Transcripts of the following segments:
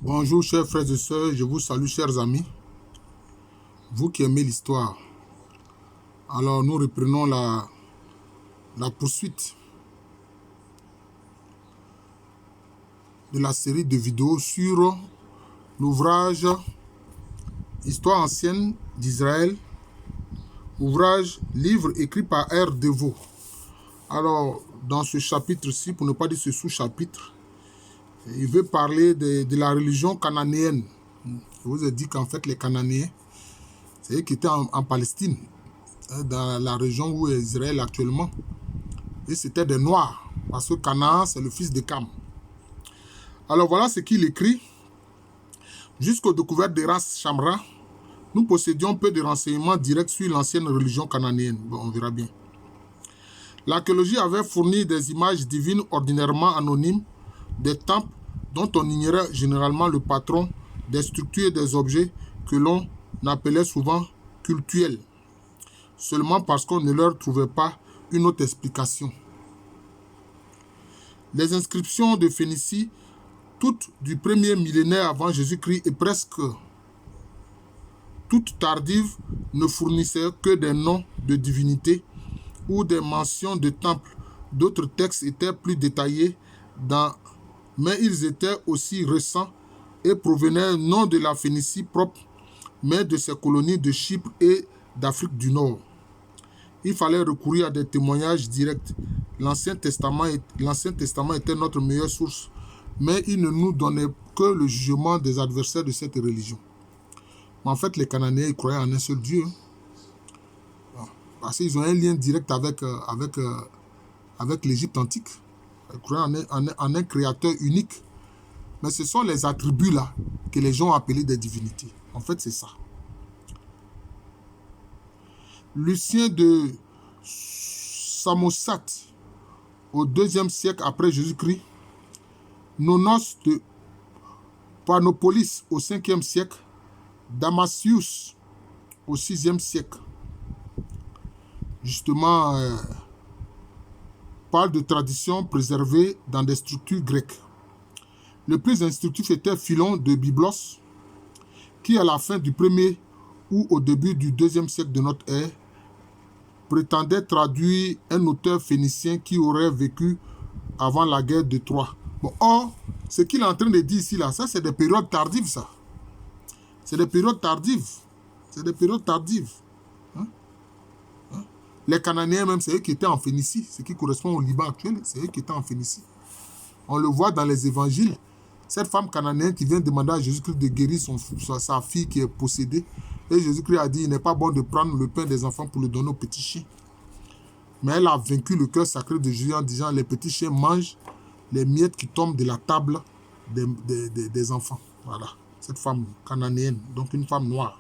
Bonjour chers frères et sœurs, je vous salue chers amis, vous qui aimez l'histoire. Alors nous reprenons la poursuite de la série de vidéos sur l'ouvrage Histoire ancienne d'Israël, ouvrage, livre écrit par R. Deveau. Alors dans ce chapitre-ci, pour ne pas dire ce sous-chapitre, il veut parler de la religion cananéenne. Je vous ai dit qu'en fait les Cananéens, c'est eux qui étaient en Palestine, dans la région où est Israël actuellement. Et c'était des Noirs, parce que Canaan, c'est le fils de Cam. Alors voilà ce qu'il écrit. Jusqu'aux découvertes de Ras Shamra, nous possédions peu de renseignements directs sur l'ancienne religion cananéenne. Bon, on verra bien. L'archéologie avait fourni des images divines ordinairement anonymes, des temples dont on ignorait généralement le patron, des structures et des objets que l'on appelait souvent cultuels, seulement parce qu'on ne leur trouvait pas une autre explication. Les inscriptions de Phénicie, toutes du premier millénaire avant Jésus-Christ et presque toutes tardives, ne fournissaient que des noms de divinités ou des mentions de temples. D'autres textes étaient plus détaillés, mais ils étaient aussi récents et provenaient non de la Phénicie propre, mais de ses colonies de Chypre et d'Afrique du Nord. Il fallait recourir à des témoignages directs. L'Ancien Testament était notre meilleure source, mais il ne nous donnait que le jugement des adversaires de cette religion. Mais en fait, les Cananéens ils croyaient en un seul Dieu. Parce qu'ils ont un lien direct avec l'Égypte antique. Ils croyaient en un créateur unique. Mais ce sont les attributs là que les gens ont appelés des divinités. En fait, c'est ça. Lucien de Samosate, au IIe siècle après Jésus-Christ, Nonos de Panopolis au Ve siècle, Damasius au VIe siècle, justement, parle de traditions préservées dans des structures grecques. Le plus instructif était Philon de Byblos, qui à la fin du 1er ou au début du 2e siècle de notre ère, prétendait traduire un auteur phénicien qui aurait vécu avant la guerre de Troie. Bon, or, ce qu'il est en train de dire ici, là, ça c'est des périodes tardives, ça. C'est des périodes tardives. C'est des périodes tardives. Les Cananéens même, c'est eux qui étaient en Phénicie. Ce qui correspond au Liban actuel, c'est eux qui étaient en Phénicie. On le voit dans les évangiles. Cette femme cananéenne qui vient demander à Jésus-Christ de guérir sa fille qui est possédée. Et Jésus-Christ a dit, il n'est pas bon de prendre le pain des enfants pour le donner aux petits chiens. Mais elle a vaincu le cœur sacré de Jésus en disant, les petits chiens mangent les miettes qui tombent de la table des enfants. Voilà, cette femme cananéenne, donc une femme noire.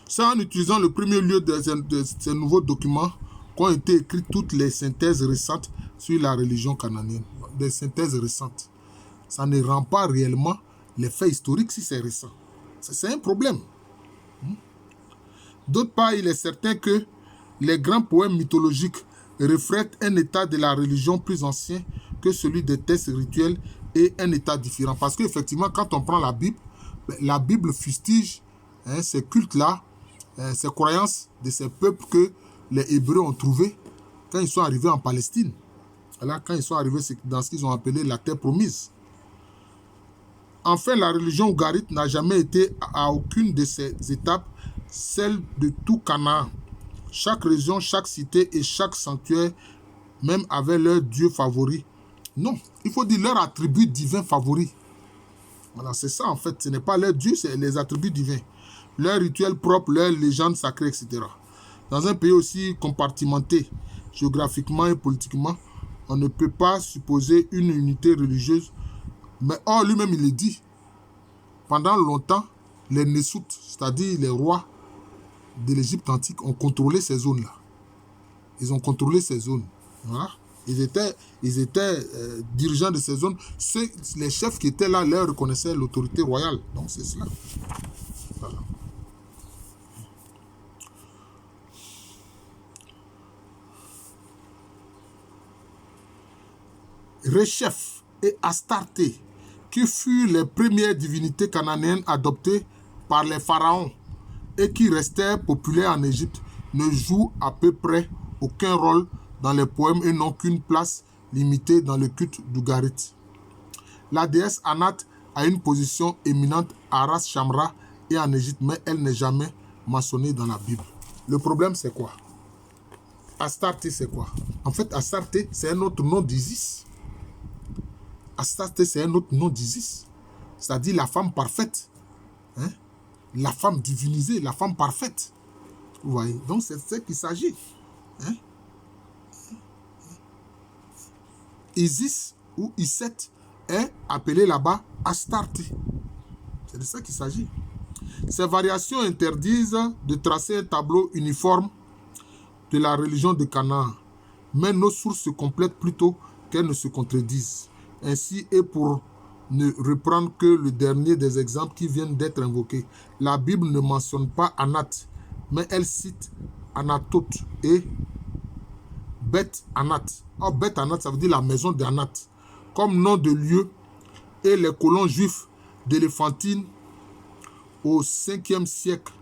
C'est en utilisant le premier lieu de ces nouveaux documents qu'ont été écrites toutes les synthèses récentes sur la religion cananéenne. Des synthèses récentes. Ça ne rend pas réellement les faits historiques si c'est récent. C'est un problème. D'autre part, il est certain que les grands poèmes mythologiques reflètent un état de la religion plus ancien que celui des textes rituels et un état différent. Parce qu'effectivement, quand on prend la Bible fustige ces cultes-là, ces croyances de ces peuples que les Hébreux ont trouvés quand ils sont arrivés en Palestine. Voilà, quand ils sont arrivés dans ce qu'ils ont appelé la terre promise. Enfin, la religion ougarite n'a jamais été à aucune de ces étapes celle de tout Canaan. Chaque région, chaque cité et chaque sanctuaire même avait leur dieu favori. Non, il faut dire leur attribut divin favori. Voilà, c'est ça en fait. Ce n'est pas leur dieu, c'est les attributs divins. Leurs rituels propres, leurs légendes sacrées, etc. Dans un pays aussi compartimenté géographiquement et politiquement, on ne peut pas supposer une unité religieuse. Mais or, lui-même, il le dit. Pendant longtemps, les Nessoutes, c'est-à-dire les rois de l'Égypte antique, ont contrôlé ces zones-là. Ils ont contrôlé ces zones. Voilà. Ils étaient dirigeants de ces zones. Les chefs qui étaient là leur reconnaissaient l'autorité royale. Donc, c'est cela. Voilà. Rechef et Astarté, qui furent les premières divinités cananéennes adoptées par les pharaons et qui restèrent populaires en Égypte, ne jouent à peu près aucun rôle dans les poèmes et n'ont qu'une place limitée dans le culte d'Ougarit. La déesse Anat a une position éminente à Ras Shamra et en Égypte, mais elle n'est jamais mentionnée dans la Bible. Le problème, c'est quoi? Astarté, c'est quoi? En fait, Astarté, c'est un autre nom d'Isis. Astarté, c'est un autre nom d'Isis. C'est-à-dire la femme parfaite. Hein? La femme divinisée, la femme parfaite. Vous voyez? Donc, c'est ce qu'il s'agit. Hein? Isis ou Iset est appelé là-bas Astarté. C'est de ça qu'il s'agit. Ces variations interdisent de tracer un tableau uniforme de la religion de Canaan, mais nos sources se complètent plutôt qu'elles ne se contredisent. Ainsi, et pour ne reprendre que le dernier des exemples qui viennent d'être invoqués, la Bible ne mentionne pas Anat, mais elle cite Anatot et Beth Anat. Or, Beth Anat, ça veut dire la maison d'Anat, comme nom de lieu, et les colons juifs d'Éléphantine au 5e siècle.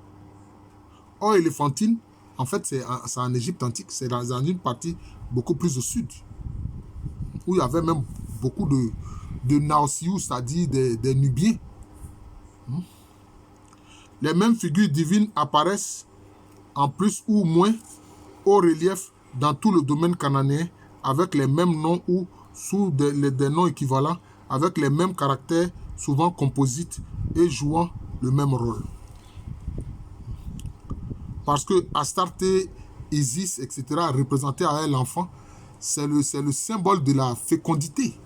Or, Éléphantine, en fait, c'est en Égypte antique, c'est dans une partie beaucoup plus au sud, où il y avait même beaucoup de Naosiou, c'est-à-dire des Nubiens. Les mêmes figures divines apparaissent en plus ou moins au relief dans tout le domaine cananéen, avec les mêmes noms ou sous des noms équivalents, avec les mêmes caractères, souvent composites et jouant le même rôle. Parce que Astarté, Isis, etc., représentaient à elle l'enfant, c'est le symbole de la fécondité.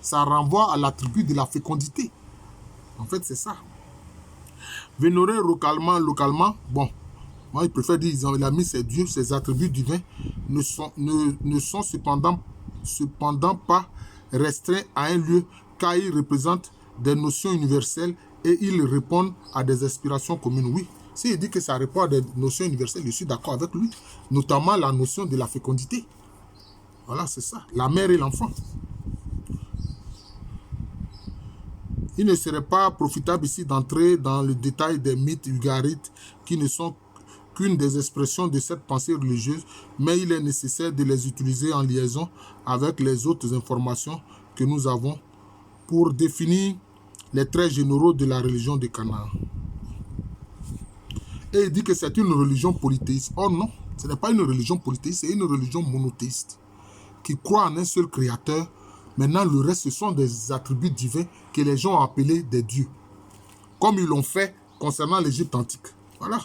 Ça renvoie à l'attribut de la fécondité. En fait, c'est ça. Vénérer localement, bon, moi, je préfère dire, il a mis ses dieux, ses attributs divins ne sont cependant pas restreints à un lieu, car ils représentent des notions universelles et ils répondent à des aspirations communes. Oui, s'il dit que ça répond à des notions universelles, je suis d'accord avec lui, notamment la notion de la fécondité. Voilà, c'est ça, la mère et l'enfant. Il ne serait pas profitable ici d'entrer dans le détail des mythes ugarites qui ne sont qu'une des expressions de cette pensée religieuse, mais il est nécessaire de les utiliser en liaison avec les autres informations que nous avons pour définir les traits généraux de la religion de Canaan. Et il dit que c'est une religion polythéiste. Oh non, ce n'est pas une religion polythéiste, c'est une religion monothéiste qui croit en un seul créateur. Maintenant, le reste, ce sont des attributs divins que les gens ont appelés des dieux, comme ils l'ont fait concernant l'Égypte antique. Voilà.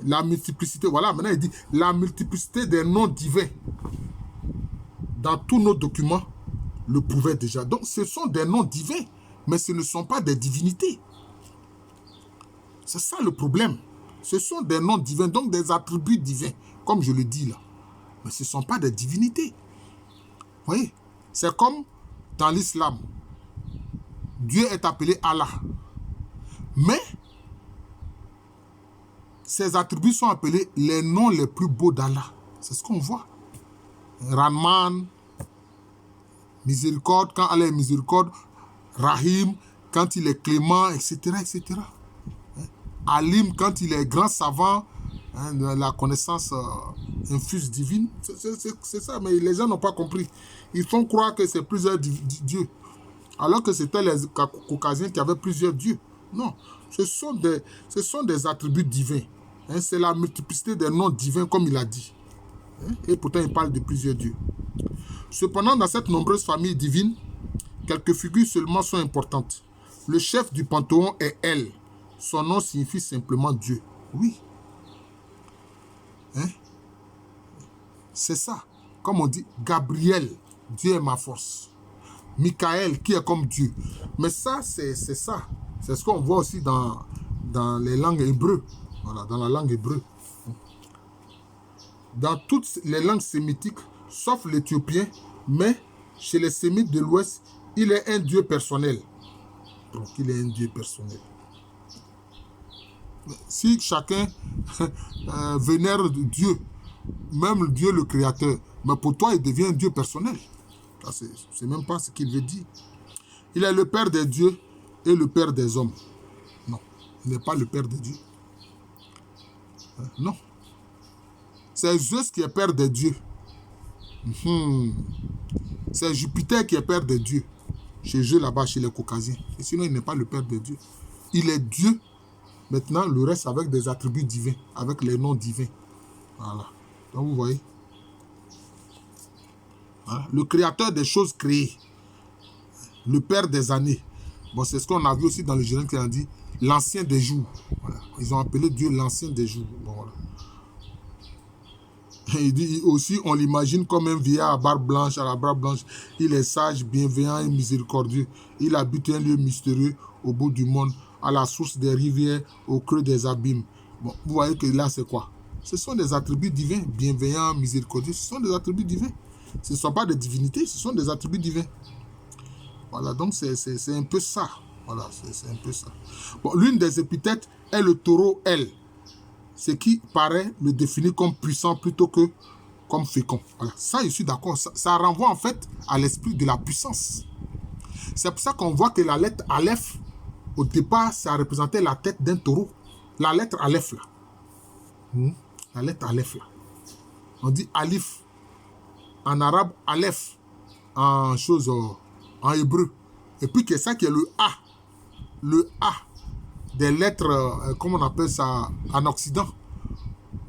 La multiplicité, voilà, maintenant il dit la multiplicité des noms divins dans tous nos documents le prouvait déjà. Donc ce sont des noms divins, mais ce ne sont pas des divinités. C'est ça le problème. Ce sont des noms divins, donc des attributs divins, comme je le dis là. Mais ce ne sont pas des divinités. Vous voyez? C'est comme dans l'islam. Dieu est appelé Allah. Mais ces attributs sont appelés les noms les plus beaux d'Allah. C'est ce qu'on voit. Rahman, miséricorde, quand Allah est miséricorde. Rahim, quand il est clément, etc., etc. Alim, quand il est grand savant, la connaissance infuse divine. C'est ça, mais les gens n'ont pas compris. Ils font croire que c'est plusieurs dieux, alors que c'était les Caucasiens qui avaient plusieurs dieux. Non, ce sont des attributs divins. C'est la multiplicité des noms divins, comme il a dit. Et pourtant, il parle de plusieurs dieux. Cependant, dans cette nombreuse famille divine, quelques figures seulement sont importantes. Le chef du panthéon est El. Son nom signifie simplement Dieu. Oui. C'est ça. Comme on dit, Gabriel, Dieu est ma force. Michael, qui est comme Dieu. Mais ça, c'est ça. C'est ce qu'on voit aussi dans les langues hébreues. Voilà, dans la langue hébreu. Dans toutes les langues sémitiques, sauf l'éthiopien, mais chez les sémites de l'Ouest, il est un Dieu personnel. Donc, il est un Dieu personnel. Si chacun vénère Dieu, même Dieu le Créateur, mais pour toi, il devient un Dieu personnel. C'est même pas ce qu'il veut dire. Il est le père des dieux et le père des hommes. Non, il n'est pas le père des dieux. Non. C'est Zeus qui est père des dieux. C'est Jupiter qui est père des dieux. Chez eux là-bas, chez les Caucasiens. Et sinon, il n'est pas le père des dieux. Il est Dieu. Maintenant, le reste avec des attributs divins, avec les noms divins. Voilà. Donc, vous voyez. Voilà. Le créateur des choses créées. Le père des années. Bon, c'est ce qu'on a vu aussi dans le Jérémie qui a dit l'ancien des jours. Voilà. Ils ont appelé Dieu l'ancien des jours. Bon, voilà. Il dit aussi, on l'imagine comme un vieillard à barbe blanche, à la barbe blanche. Il est sage, bienveillant et miséricordieux. Il habite un lieu mystérieux au bout du monde, à la source des rivières, au creux des abîmes. Bon, vous voyez que là, c'est quoi? Ce sont des attributs divins, bienveillant, miséricordieux. Ce sont des attributs divins. Ce ne sont pas des divinités, ce sont des attributs divins. Voilà, donc c'est un peu ça. Voilà, c'est un peu ça. Bon, l'une des épithètes est le taureau, elle. Ce qui paraît le définir comme puissant plutôt que comme fécond. Voilà. Ça, je suis d'accord. Ça renvoie en fait à l'esprit de la puissance. C'est pour ça qu'on voit que la lettre Aleph, au départ, ça représentait la tête d'un taureau. La lettre Aleph, là. La lettre Aleph, là. On dit Alif. En arabe, Aleph. En hébreu. Et puis, c'est ça qui est le A. Le A. Des lettres, comment on appelle ça, en Occident.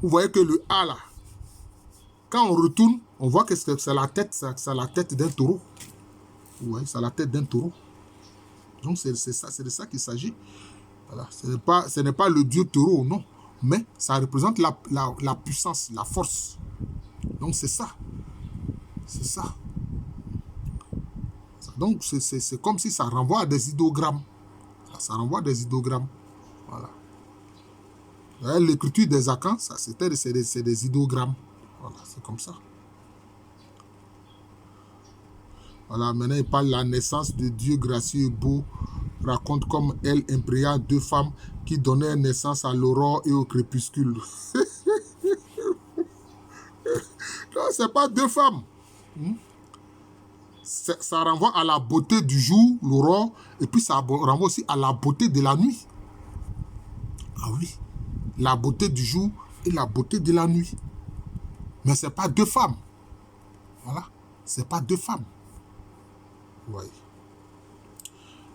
Vous voyez que le A, là, quand on retourne, on voit que c'est la tête d'un taureau. Vous voyez, c'est la tête d'un taureau. Donc, c'est de ça qu'il s'agit. Voilà. Ce n'est pas le dieu taureau, non. Mais ça représente la puissance, la force. Donc, c'est ça. C'est ça. Donc, c'est comme si ça renvoie à des idéogrammes. Ça renvoie à des idéogrammes. Voilà. L'écriture des Akans, c'est des idéogrammes. Voilà, c'est comme ça. Voilà, maintenant il parle de la naissance de Dieu gracieux et beau. Raconte comme elle impréa 2 femmes qui donnaient naissance à l'aurore et au crépuscule. Non, c'est pas 2 femmes. Ça renvoie à la beauté du jour, l'aurore, et puis ça renvoie aussi à la beauté de la nuit. Ah oui, la beauté du jour et la beauté de la nuit. Mais ce n'est pas 2 femmes. Voilà, ce n'est pas 2 femmes. Oui.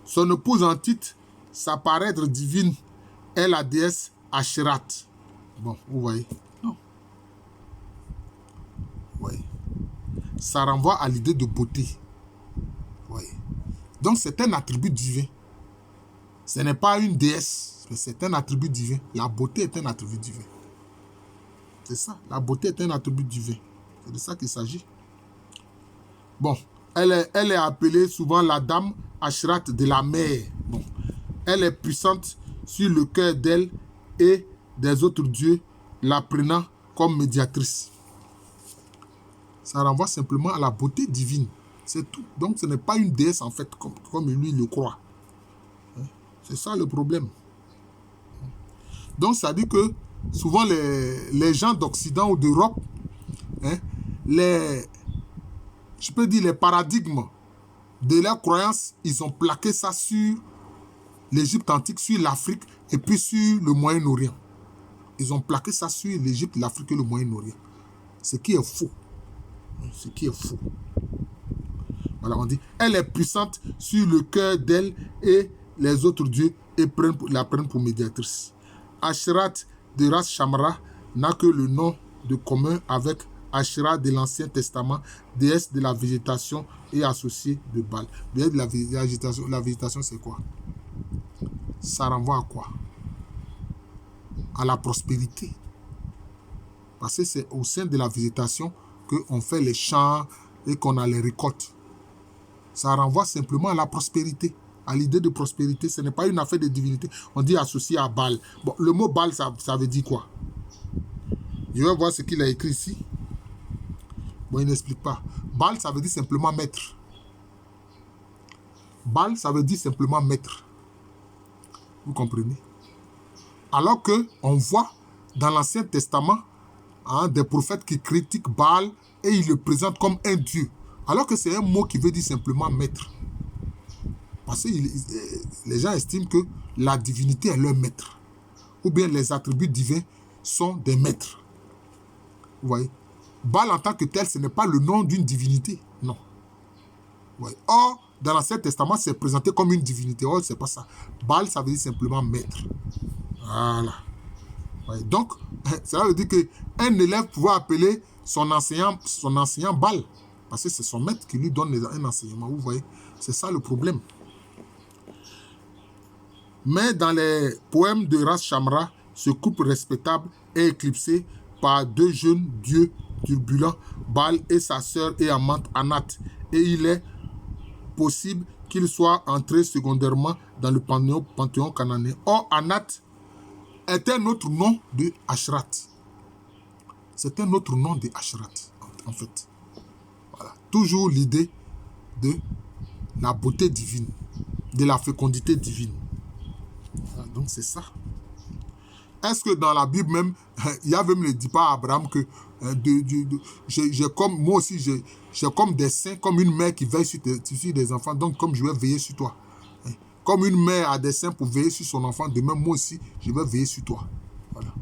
Son épouse en titre, sa paraître divine, est la déesse Asherat. Bon, vous voyez. Non. Oui. Ça renvoie à l'idée de beauté. Oui. Donc c'est un attribut divin. Ce n'est pas une déesse, mais c'est un attribut divin. La beauté est un attribut divin. C'est ça. La beauté est un attribut divin. C'est de ça qu'il s'agit. Bon. Elle est appelée souvent la dame Ashrat de la mer. Bon. Elle est puissante sur le cœur d'elle et des autres dieux, la prenant comme médiatrice. Ça renvoie simplement à la beauté divine. C'est tout. Donc ce n'est pas une déesse en fait, comme lui le croit. C'est ça le problème. Donc ça dit que souvent les gens d'Occident ou d'Europe, je peux dire les paradigmes de leur croyance, ils ont plaqué ça sur l'Égypte antique, sur l'Afrique et puis sur le Moyen-Orient. Ils ont plaqué ça sur l'Égypte, l'Afrique et le Moyen-Orient. Ce qui est faux. Ce qui est faux. Voilà, on dit, elle est puissante sur le cœur d'elle et les autres dieux et la prennent pour médiatrice. Asherat de Ras Shamra n'a que le nom de commun avec Asherah de l'Ancien Testament, déesse de la végétation et associée de Baal. Déesse de la végétation, c'est quoi? Ça renvoie à quoi? À la prospérité. Parce que c'est au sein de la végétation qu'on fait les champs et qu'on a les récoltes. Ça renvoie simplement à la prospérité, à l'idée de prospérité. Ce n'est pas une affaire de divinité. On dit associé à Baal. Bon, le mot Baal, ça veut dire quoi? Je vais voir ce qu'il a écrit ici. Bon, il n'explique pas. Baal, ça veut dire simplement maître. Baal, ça veut dire simplement maître. Vous comprenez? Alors qu'on voit dans l'Ancien Testament des prophètes qui critiquent Baal et ils le présentent comme un dieu. Alors que c'est un mot qui veut dire simplement maître. Parce que les gens estiment que la divinité est leur maître. Ou bien les attributs divins sont des maîtres. Vous voyez? Baal en tant que tel, ce n'est pas le nom d'une divinité. Non. Vous voyez? Or, dans l'Ancien Testament, c'est présenté comme une divinité. Or, c'est pas ça. Baal, ça veut dire simplement maître. Voilà. Ouais, donc, cela veut dire qu'un élève pouvait appeler son enseignant Baal. Parce que c'est son maître qui lui donne un enseignement. Vous voyez, c'est ça le problème. Mais dans les poèmes de Ras Shamra, ce couple respectable est éclipsé par deux jeunes dieux turbulents, Baal et sa sœur et amante Anat. Et il est possible qu'il soit entré secondairement dans le panthéon cananéen. Or, Anat est un autre nom de Ashrat. C'est un autre nom de Ashrat, en fait. Voilà. Toujours l'idée de la beauté divine, de la fécondité divine. Voilà, donc c'est ça. Est-ce que dans la Bible même, Yahvé ne dit pas à Abraham que moi aussi, j'ai comme des saints, comme une mère qui veille sur des enfants, donc comme je vais veiller sur toi. Comme une mère a des saints pour veiller sur son enfant, de même moi aussi, je vais veiller sur toi. Voilà.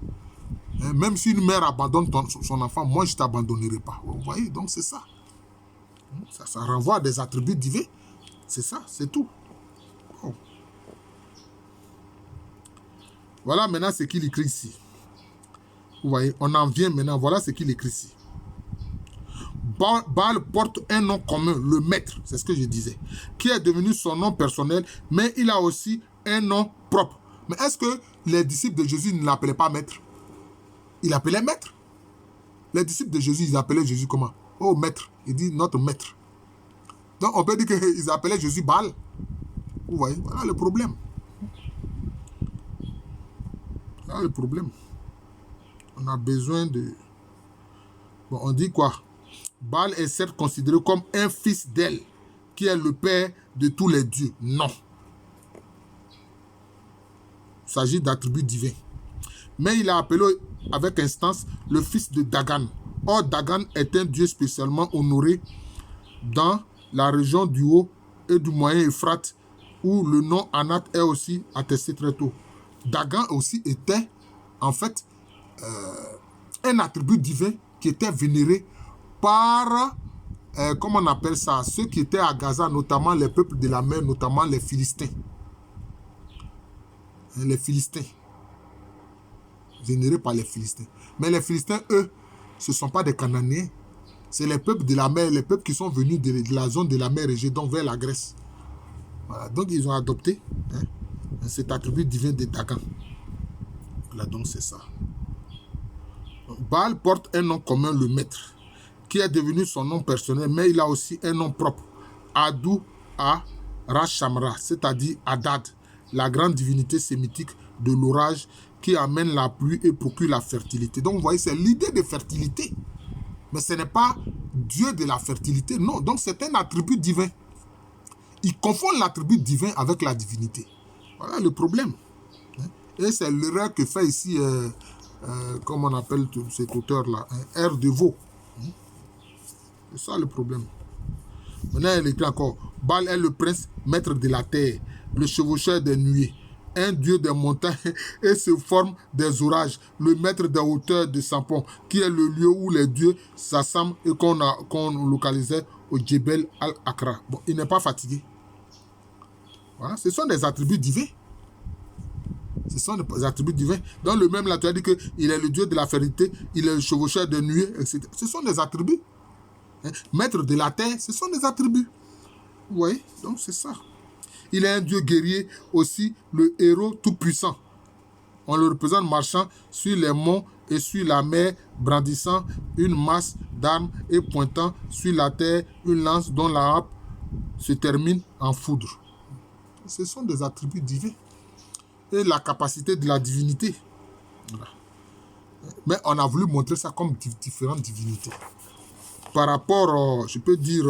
Même si une mère abandonne son enfant, moi je ne t'abandonnerai pas. Vous voyez, donc c'est ça. Ça renvoie à des attributs divins. C'est ça, c'est tout. Oh. Voilà maintenant ce qu'il écrit ici. Vous voyez, on en vient maintenant. Voilà ce qu'il écrit ici. Baal porte un nom commun, le maître, c'est ce que je disais, qui est devenu son nom personnel, mais il a aussi un nom propre. Mais est-ce que les disciples de Jésus ne l'appelaient pas maître? Ils l'appelaient maître. Les disciples de Jésus, ils appelaient Jésus comment? Oh, maître. Il dit notre maître. Donc, on peut dire qu'ils appelaient Jésus Baal. Vous voyez, voilà le problème. Voilà le problème. On a besoin de... Bon, on dit quoi? Baal est certes considéré comme un fils d'El, qui est le père de tous les dieux. Non. Il s'agit d'attributs divins. Mais il a appelé avec instance le fils de Dagan. Or, Dagan est un dieu spécialement honoré dans la région du Haut et du Moyen Euphrate, où le nom Anat est aussi attesté très tôt. Dagan aussi était, en fait, un attribut divin qui était vénéré par, comment on appelle ça, ceux qui étaient à Gaza, notamment les peuples de la mer, notamment les Philistins. Les Philistins. Vénérés par les Philistins. Mais les Philistins, eux, ce ne sont pas des Cananéens. C'est les peuples de la mer, les peuples qui sont venus de la zone de la mer Égée, donc vers la Grèce. Voilà, donc ils ont adopté cet attribut divin de Dagan. Voilà, donc c'est ça. Baal porte un nom commun, le maître, qui est devenu son nom personnel, mais il a aussi un nom propre, Adou à Rashamra, c'est-à-dire Adad, la grande divinité sémitique de l'orage qui amène la pluie et procure la fertilité. Donc vous voyez, c'est l'idée de fertilité. Mais ce n'est pas Dieu de la fertilité, non. Donc c'est un attribut divin. Il confond l'attribut divin avec la divinité. Voilà le problème. Et c'est l'erreur que fait ici, comment on appelle cet auteur-là, R. Devaux. C'est ça le problème. Maintenant, il écrit encore, Baal est le prince maître de la terre, le chevaucheur des nuées, un dieu des montagnes et se forme des orages, le maître des hauteurs de Sampon, qui est le lieu où les dieux s'assemblent et qu'on localisait au Djebel al-Akra. Bon, il n'est pas fatigué. Voilà, ce sont des attributs divins. Ce sont des attributs divins. Dans le même, là, tu as dit qu'il est le dieu de la fertilité, il est le chevaucheur des nuées, etc. Ce sont des attributs. Maître de la terre, ce sont des attributs. Vous voyez? Donc, c'est ça. Il est un dieu guerrier, aussi le héros tout-puissant. On le représente marchant sur les monts et sur la mer, brandissant une masse d'armes et pointant sur la terre une lance dont la harpe se termine en foudre. Ce sont des attributs divins. Et la capacité de la divinité. Voilà. Mais on a voulu montrer ça comme différentes divinités. Par rapport, je peux dire,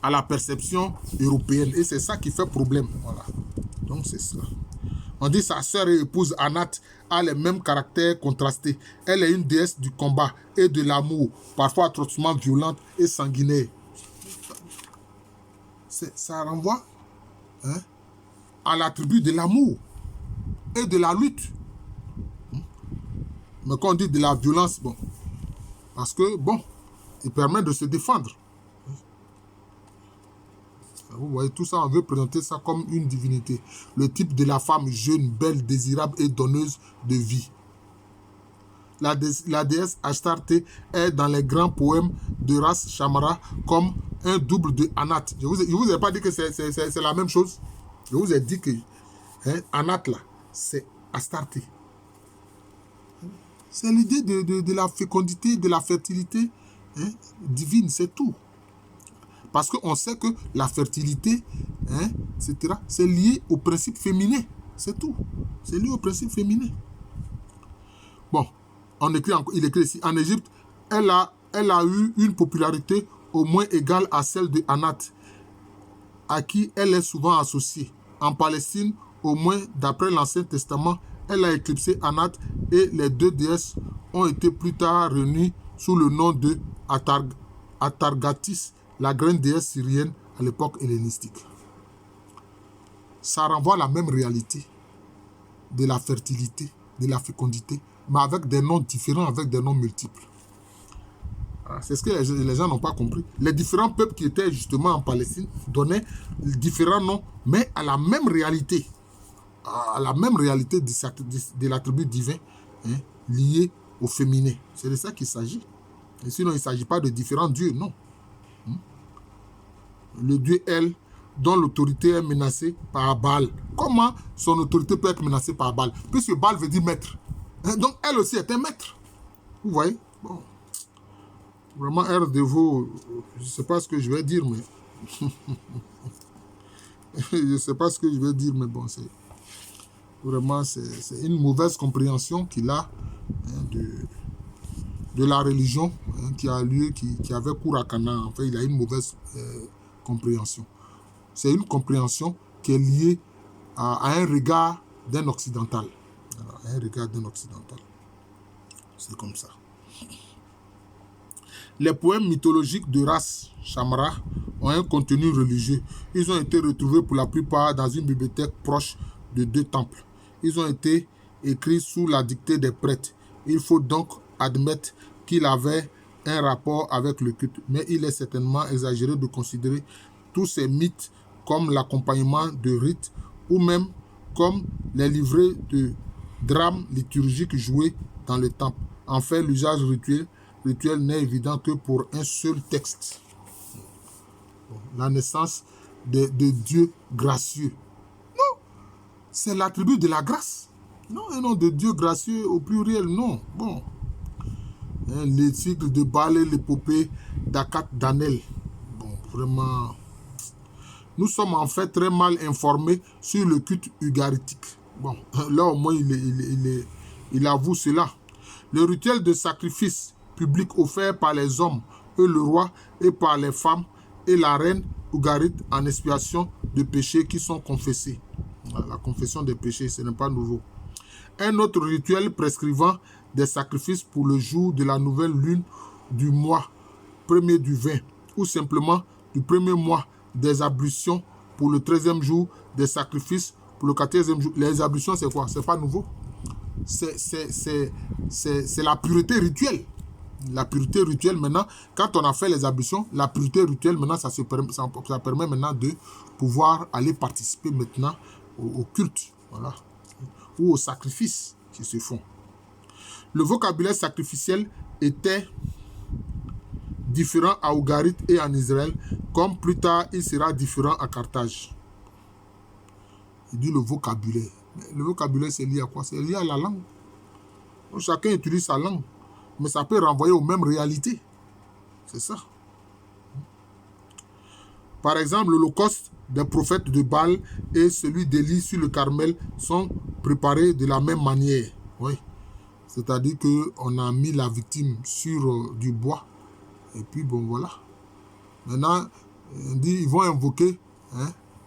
à la perception européenne. Et c'est ça qui fait problème. Voilà. Donc c'est ça. On dit sa sœur et épouse Anat a les mêmes caractères contrastés. Elle est une déesse du combat et de l'amour, parfois atrocement violente et sanguinaire. Ça renvoie hein, à la tribu de l'amour et de la lutte. Mais quand on dit de la violence, bon, parce que, bon, il permet de se défendre. Vous voyez, tout ça, on veut présenter ça comme une divinité. Le type de la femme jeune, belle, désirable et donneuse de vie. La déesse Astarté est dans les grands poèmes de Ras Shamra comme un double de Anat. Je vous ai pas dit que c'est la même chose. Je vous ai dit que hein, Anat, là, c'est Astarté. C'est l'idée de la fécondité, de la fertilité hein, divine, c'est tout. Parce qu'on sait que la fertilité, hein, etc., c'est lié au principe féminin. C'est tout. C'est lié au principe féminin. Bon, il écrit ici, en Égypte, elle a eu une popularité au moins égale à celle de Anat, à qui elle est souvent associée. En Palestine, au moins d'après l'Ancien Testament, elle a éclipsé Anat et les deux déesses ont été plus tard réunies sous le nom de Atargatis, la grande déesse syrienne à l'époque hellénistique. Ça renvoie à la même réalité de la fertilité, de la fécondité, mais avec des noms différents, avec des noms multiples. C'est ce que les gens n'ont pas compris. Les différents peuples qui étaient justement en Palestine donnaient différents noms, mais à la même réalité. À la même réalité de l'attribut divin hein, lié au féminin. C'est de ça qu'il s'agit. Et sinon, il ne s'agit pas de différents dieux, non. Le dieu El, dont l'autorité est menacée par Baal. Comment son autorité peut être menacée par Baal? Puisque Baal veut dire maître. Donc, elle aussi est un maître. Vous voyez? Bon. Vraiment, R de vous, je ne sais pas ce que je vais dire, mais... je ne sais pas ce que je vais dire, mais bon, c'est... Vraiment, c'est une mauvaise compréhension qu'il a hein, de la religion hein, qui a lieu, qui avait cours à Canaan. En fait, il a une mauvaise compréhension. C'est une compréhension qui est liée à un regard d'un occidental. Alors, un regard d'un occidental. C'est comme ça. Les poèmes mythologiques de Ras Shamra ont un contenu religieux. Ils ont été retrouvés pour la plupart dans une bibliothèque proche de deux temples. Ils ont été écrits sous la dictée des prêtres. Il faut donc admettre qu'il avait un rapport avec le culte, mais il est certainement exagéré de considérer tous ces mythes comme l'accompagnement de rites ou même comme les livrets de drames liturgiques joués dans le temple. En fait, l'usage rituel n'est évident que pour un seul texte. La naissance de Dieu gracieux. Non, c'est l'attribut de la grâce. Non, et non de Dieu gracieux au pluriel, non. Bon. Les cycles de Baal et l'épopée d'Akat Danel. Bon, vraiment. Nous sommes en fait très mal informés sur le culte ugaritique. Bon, là au moins il avoue cela. Le rituel de sacrifice public offert par les hommes et le roi et par les femmes et la reine ugarite en expiation de péchés qui sont confessés. La confession des péchés, ce n'est pas nouveau. Un autre rituel prescrivant des sacrifices pour le jour de la nouvelle lune du mois premier du 20 ou simplement du premier mois des ablutions pour le 13e jour des sacrifices pour le 14e jour. Les ablutions, c'est quoi? C'est pas nouveau. C'est la pureté rituelle. La pureté rituelle, maintenant, quand on a fait les ablutions, la pureté rituelle, maintenant, ça permet maintenant de pouvoir aller participer maintenant au culte, voilà, ou aux sacrifices qui se font. Le vocabulaire sacrificiel était différent à Ugarit et en Israël, comme plus tard il sera différent à Carthage. Il dit le vocabulaire. Mais le vocabulaire, c'est lié à quoi? C'est lié à la langue. Donc, chacun utilise sa langue, mais ça peut renvoyer aux mêmes réalités. C'est ça. Par exemple, l'holocauste des prophètes de Baal et celui d'Élie sur le Carmel sont préparés de la même manière. Oui. C'est-à-dire qu'on a mis la victime sur du bois. Et puis, bon, voilà. Maintenant, on dit, ils vont invoquer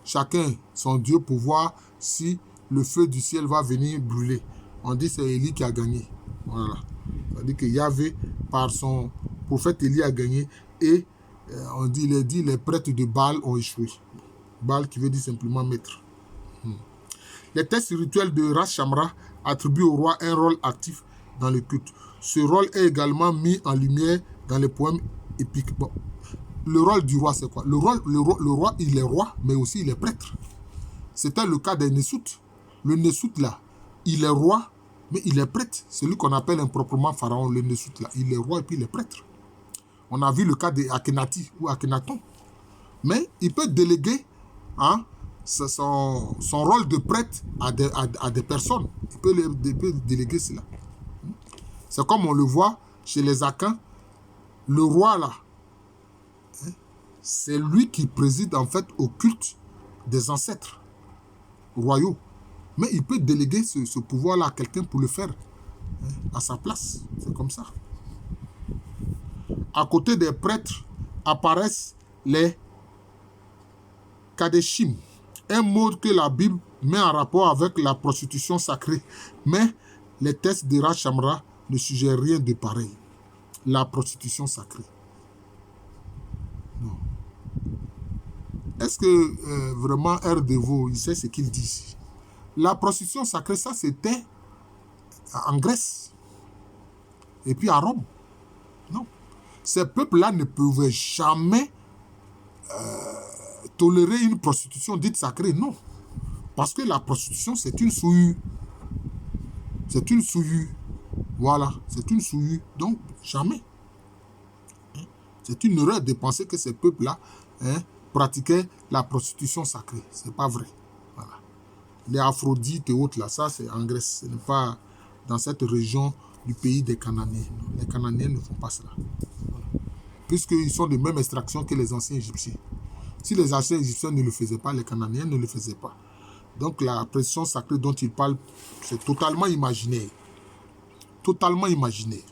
chacun son Dieu pour voir si le feu du ciel va venir brûler. On dit c'est Élie qui a gagné. Voilà. C'est-à-dire que Yahvé, par son prophète Élie, a gagné. Et on dit, les prêtres de Baal ont échoué. Baal qui veut dire simplement maître. Les textes rituels de Ras Shamra attribuent au roi un rôle actif dans le culte. Ce rôle est également mis en lumière dans les poèmes épiques. Bon, le rôle du roi, c'est quoi? Le roi, il est roi, mais aussi il est prêtre. C'était le cas des Nessout. Le Nessout, là, il est roi, mais il est prêtre. Celui qu'on appelle improprement pharaon, le Nessout, là, il est roi et puis il est prêtre. On a vu le cas d'Akhenati ou Akhenaton. Mais il peut déléguer son rôle de prêtre à des personnes. Il peut déléguer cela. C'est comme on le voit chez les Akans. Le roi, là, c'est lui qui préside en fait au culte des ancêtres royaux. Mais il peut déléguer ce pouvoir-là à quelqu'un pour le faire à sa place. C'est comme ça. À côté des prêtres apparaissent les Kadeshim, un mot que la Bible met en rapport avec la prostitution sacrée. Mais les textes de Ras Shamra ne suggèrent rien de pareil. La prostitution sacrée. Non. Est-ce que vraiment R. il sait ce qu'il dit? La prostitution sacrée, ça c'était en Grèce. Et puis à Rome. Non. Ces peuples-là ne pouvaient jamais tolérer une prostitution dite sacrée. Non. Parce que la prostitution, c'est une souillure. C'est une souillure. Voilà. C'est une souillure. Donc, jamais. C'est une erreur de penser que ces peuples-là pratiquaient la prostitution sacrée. Ce n'est pas vrai. Voilà. Les Aphrodites et autres, là, ça, c'est en Grèce. Ce n'est pas dans cette région du pays des Cananéens. Les Cananéens ne font pas cela. Voilà. Puisqu'ils sont de même extraction que les anciens Égyptiens. Si les anciens Égyptiens ne le faisaient pas, les Cananéens ne le faisaient pas. Donc la pression sacrée dont il parle, c'est totalement imaginaire. Totalement imaginaire.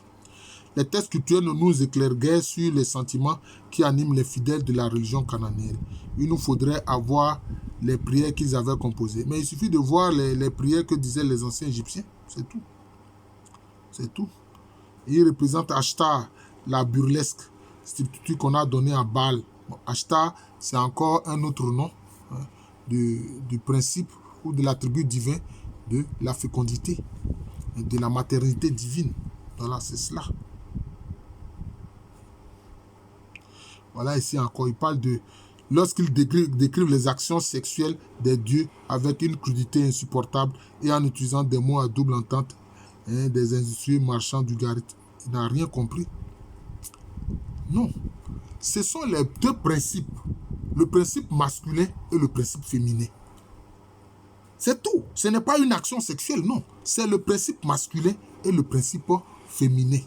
Les textes culturels ne nous éclairent guère sur les sentiments qui animent les fidèles de la religion cananéenne. Il nous faudrait avoir les prières qu'ils avaient composées. Mais il suffit de voir les prières que disaient les anciens Égyptiens. C'est tout. C'est tout. Il représente Ashtar, la burlesque, statue qu'on a donnée à Baal. Bon, Ashtar, c'est encore un autre nom du principe ou de l'attribut divin de la fécondité, de la maternité divine. Voilà, c'est cela. Voilà, ici encore, il parle de... Lorsqu'il décrivent les actions sexuelles des dieux avec une crudité insupportable et en utilisant des mots à double entente, des industriels marchands du Garit. Il n'a rien compris. Non. Ce sont les deux principes. Le principe masculin et le principe féminin. C'est tout. Ce n'est pas une action sexuelle, non. C'est le principe masculin et le principe féminin.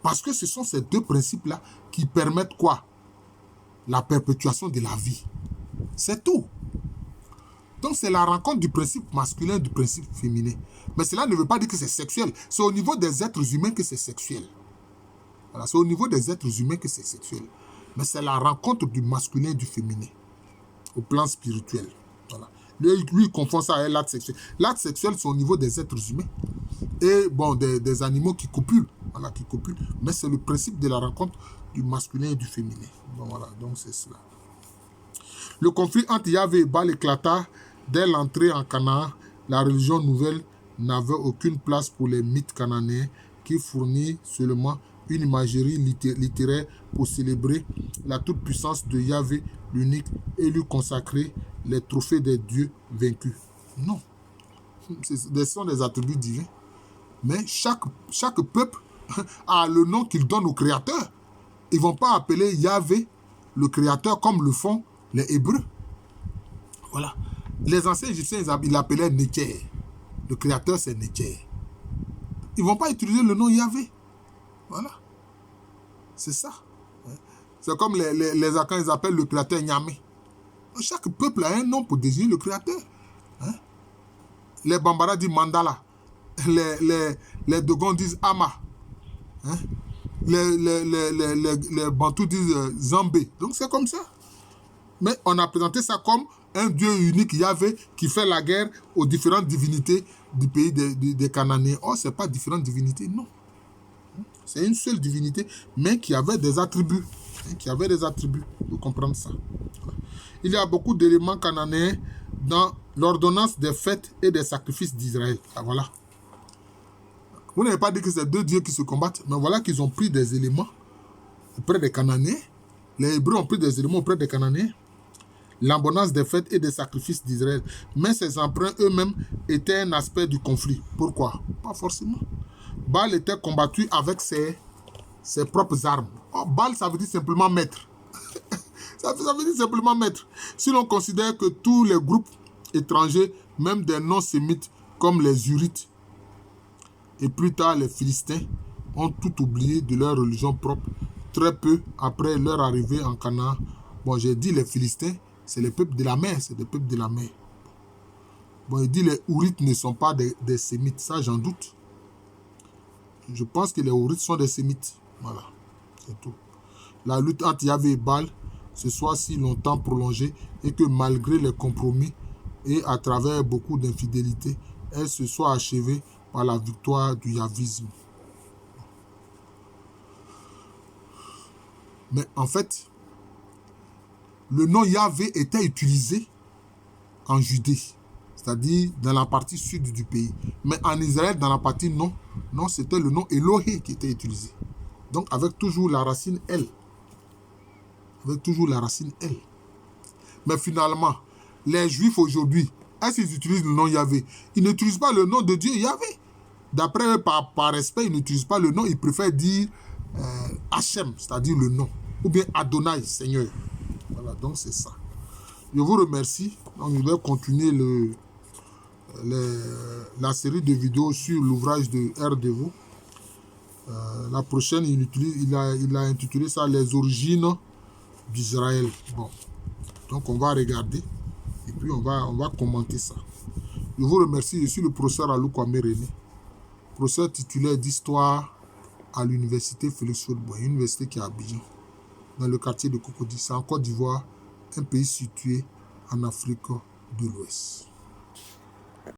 Parce que ce sont ces deux principes-là qui permettent quoi? La perpétuation de la vie. C'est tout. Donc c'est la rencontre du principe masculin et du principe féminin. Mais cela ne veut pas dire que c'est sexuel. C'est au niveau des êtres humains que c'est sexuel. Voilà, c'est au niveau des êtres humains que c'est sexuel. Mais c'est la rencontre du masculin et du féminin. Au plan spirituel. Voilà. Lui, il confond ça avec l'acte sexuel. L'acte sexuel, c'est au niveau des êtres humains. Et bon, des animaux qui copulent. Voilà, qui copulent. Mais c'est le principe de la rencontre du masculin et du féminin. Bon, voilà, donc c'est cela. Le conflit entre Yahvé et Baal éclata dès l'entrée en Canaan. La religion nouvelle n'avait aucune place pour les mythes cananéens qui fournissent seulement une imagerie littéraire pour célébrer la toute-puissance de Yahvé, l'unique, et lui consacrer les trophées des dieux vaincus. Non. Ce sont des attributs divins. Mais chaque peuple a le nom qu'il donne au Créateur. Ils ne vont pas appeler Yahvé le Créateur comme le font les Hébreux. Voilà. Les anciens Égyptiens, ils l'appelaient Netcher. Le Créateur, c'est Netcher. Ils ne vont pas utiliser le nom Yahvé. Voilà. C'est ça. C'est comme les Akans, ils appellent le Créateur Nyamé. Chaque peuple a un nom pour désigner le Créateur. Les Bambara disent Mandala. Les Dogons disent Ama. Les Bantous disent Zambé. Donc c'est comme ça. Mais on a présenté ça comme un Dieu unique, Yahvé, qui fait la guerre aux différentes divinités du pays des Cananéens. Oh, ce n'est pas différentes divinités, non. C'est une seule divinité, mais qui avait des attributs. hein, qui avait des attributs. Vous comprenez ça. Il y a beaucoup d'éléments cananéens dans l'ordonnance des fêtes et des sacrifices d'Israël. Ah, voilà. Vous n'avez pas dit que c'est deux dieux qui se combattent, mais voilà qu'ils ont pris des éléments auprès des Cananéens. Les Hébreux ont pris des éléments auprès des Cananéens. L'abondance des fêtes et des sacrifices d'Israël. Mais ces emprunts eux-mêmes étaient un aspect du conflit. Pourquoi? Pas forcément. Baal était combattu avec ses propres armes. Oh, Baal, ça veut dire simplement maître. ça veut dire simplement maître. Si l'on considère que tous les groupes étrangers, même des non-sémites comme les Hurrites et plus tard les Philistins, ont tout oublié de leur religion propre très peu après leur arrivée en Canaan. Bon, j'ai dit les Philistins, c'est les peuples de la mer, c'est des peuples de la mer. Bon, il dit les Hurrites ne sont pas des Sémites, ça j'en doute. Je pense que les Hurrites sont des Sémites. Voilà, c'est tout. La lutte entre Yahvé et Baal se soit si longtemps prolongée et que malgré les compromis et à travers beaucoup d'infidélité, elle se soit achevée par la victoire du yahvisme. Mais en fait, le nom Yahvé était utilisé en Judée, c'est-à-dire dans la partie sud du pays. Mais en Israël, dans la partie non, c'était le nom Elohé qui était utilisé. Donc avec toujours la racine L. Avec toujours la racine L. Mais finalement, les Juifs aujourd'hui, est-ce qu'ils utilisent le nom Yahvé? Ils n'utilisent pas le nom de Dieu Yahvé. D'après eux, par respect, ils n'utilisent pas le nom, ils préfèrent dire Hachem, c'est-à-dire le nom. Ou bien Adonai, Seigneur. Voilà, donc c'est ça. Je vous remercie. Donc, je vais continuer la série de vidéos sur l'ouvrage de R. Deveau. La prochaine, il a intitulé ça Les origines d'Israël. Bon, donc on va regarder et puis on va commenter ça. Je vous remercie. Je suis le professeur Alou Kwame René, professeur titulaire d'histoire à l'université Félix Houphouët-Boigny, université qui est à Abidjan, dans le quartier de Cocody, c'est en Côte d'Ivoire, un pays situé en Afrique de l'Ouest.